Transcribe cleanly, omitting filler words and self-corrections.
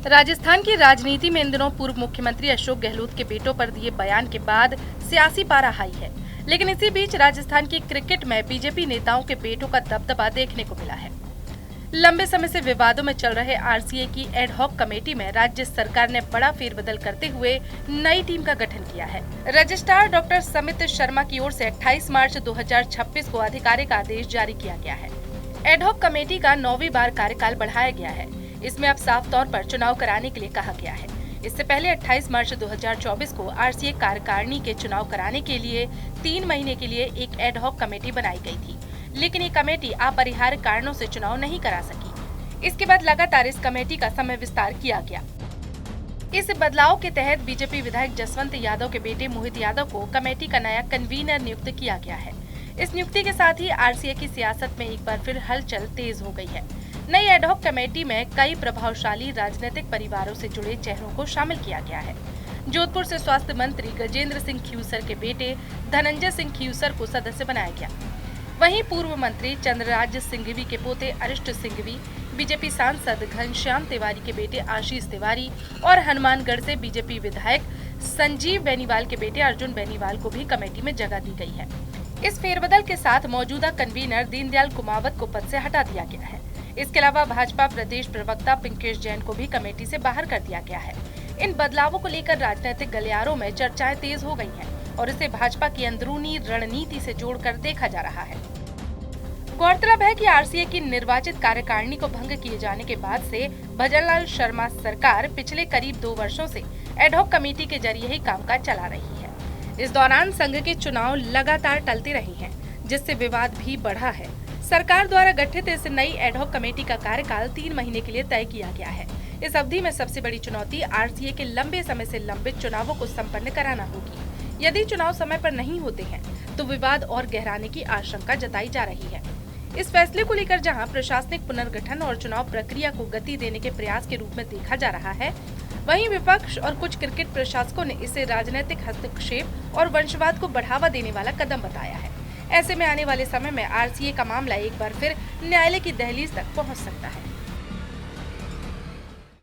राजस्थान की राजनीति में इन दिनों पूर्व मुख्यमंत्री अशोक गहलोत के बेटों पर दिए बयान के बाद सियासी पारा हाई है। लेकिन इसी बीच राजस्थान की क्रिकेट में बीजेपी नेताओं के बेटों का दबदबा देखने को मिला है। लंबे समय से विवादों में चल रहे आरसीए की एडहॉक कमेटी में राज्य सरकार ने बड़ा फेरबदल करते हुए नई टीम का गठन किया है। रजिस्ट्रार डॉक्टर समित शर्मा की ओर से 28 मार्च 2026 को आधिकारिक आदेश जारी किया गया है। एडहॉक कमेटी का 9वीं बार कार्यकाल बढ़ाया गया है। इसमें अब साफ तौर पर चुनाव कराने के लिए कहा गया है। इससे पहले 28 मार्च 2024 को आरसीए कार्यकारिणी के चुनाव कराने के लिए 3 महीने के लिए एक एडहॉक कमेटी बनाई गई थी, लेकिन ये कमेटी अपरिहार्य कारणों से चुनाव नहीं करा सकी। इसके बाद लगातार इस कमेटी का समय विस्तार किया गया। इस बदलाव के तहत बीजेपी विधायक जसवंत यादव के बेटे मोहित यादव को कमेटी का नया कन्वीनर नियुक्त किया गया है। इस नियुक्ति के साथ ही आरसीए की सियासत में एक बार फिर हलचल तेज हो गई है। नई एडहॉक कमेटी में कई प्रभावशाली राजनीतिक परिवारों से जुड़े चेहरों को शामिल किया गया है। जोधपुर से स्वास्थ्य मंत्री गजेंद्र सिंह खींवसर के बेटे धनंजय सिंह खींवसर को सदस्य बनाया गया। वहीं पूर्व मंत्री चंद्रराज सिंघवी के पोते अरिष्ट सिंघवी, बीजेपी सांसद घनश्याम तिवारी के बेटे आशीष तिवारी और हनुमानगढ़ से बीजेपी विधायक संजीव बेनीवाल के बेटे अर्जुन बेनीवाल को भी कमेटी में जगह दी गई है। इस फेरबदल के साथ मौजूदा कन्वीनर दीनदयाल कुमावत को पद से हटा दिया गया है। इसके अलावा भाजपा प्रदेश प्रवक्ता पिंकेश जैन को भी कमेटी से बाहर कर दिया गया है। इन बदलावों को लेकर राजनीतिक गलियारों में चर्चाएं तेज हो गई हैं और इसे भाजपा की अंदरूनी रणनीति से जोड़कर देखा जा रहा है। गौरतलब है कि आरसीए की निर्वाचित कार्यकारिणी को भंग किए जाने के बाद से भजनलाल शर्मा सरकार पिछले करीब 2 वर्षों से एडहॉक कमेटी के जरिए ही कामकाज चला रही है। इस दौरान संघ के चुनाव लगातार टलते रहे हैं, जिससे विवाद भी बढ़ा है। सरकार द्वारा गठित इस नई एडहॉक कमेटी का कार्यकाल 3 महीने के लिए तय किया गया है। इस अवधि में सबसे बड़ी चुनौती आरसीए के लंबे समय से लंबित चुनावों को संपन्न कराना होगी। यदि चुनाव समय पर नहीं होते हैं तो विवाद और गहराने की आशंका जताई जा रही है। इस फैसले को लेकर जहां प्रशासनिक पुनर्गठन और चुनाव प्रक्रिया को गति देने के प्रयास के रूप में देखा जा रहा है, वहीं विपक्ष और कुछ क्रिकेट प्रशासकों ने इसे राजनीतिक हस्तक्षेप और वंशवाद को बढ़ावा देने वाला कदम बताया है। ऐसे में आने वाले समय में आरसीए का मामला एक बार फिर न्यायालय की दहलीज तक पहुंच सकता है।